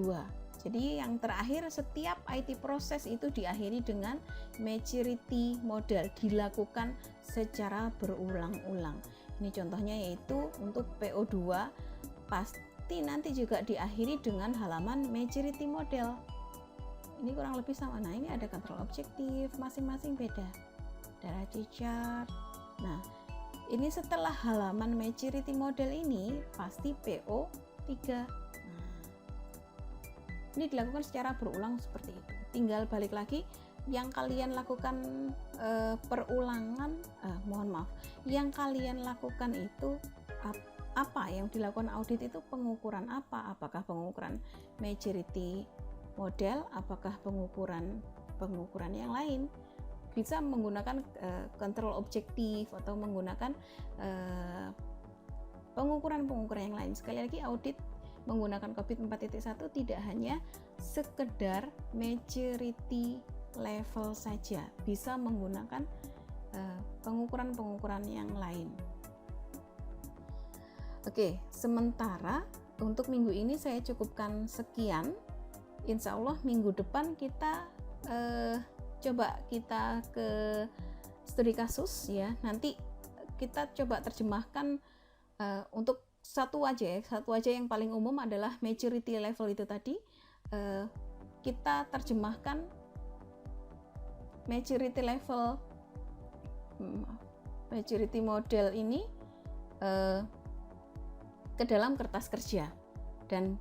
Jadi yang terakhir, setiap IT proses itu diakhiri dengan maturity model, dilakukan secara berulang-ulang. Ini contohnya yaitu untuk PO2 pasti nanti juga diakhiri dengan halaman maturity model. Ini kurang lebih sama. Nah, ini ada kontrol objektif, masing-masing beda. Darah chart. Nah, ini setelah halaman maturity model ini pasti PO3. Ini dilakukan secara berulang seperti itu. Tinggal balik lagi yang kalian lakukan perulangan, yang kalian lakukan itu apa yang dilakukan audit itu, pengukuran apa? Apakah pengukuran maturity model, apakah pengukuran yang lain? Bisa menggunakan kontrol objektif atau menggunakan pengukuran yang lain. Sekali lagi, audit menggunakan COVID 4.1 tidak hanya sekedar maturity level saja, bisa menggunakan pengukuran yang lain. Oke, sementara untuk minggu ini saya cukupkan sekian. Insya Allah minggu depan kita coba kita ke studi kasus ya. Nanti kita coba terjemahkan untuk satu aja yang paling umum adalah maturity level itu tadi. Kita terjemahkan maturity level, maturity model ini ke dalam kertas kerja, dan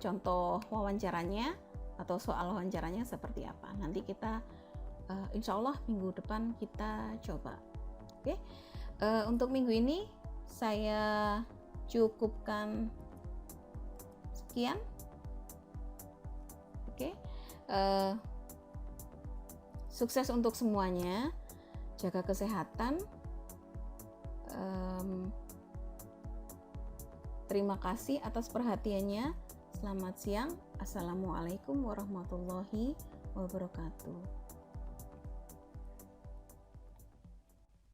contoh wawancaranya atau soal wawancaranya seperti apa. Nanti kita insya Allah minggu depan kita coba. Oke, untuk minggu ini saya cukupkan sekian. Oke, sukses untuk semuanya, jaga kesehatan. Terima kasih atas perhatiannya. Selamat siang. Assalamualaikum warahmatullahi wabarakatuh.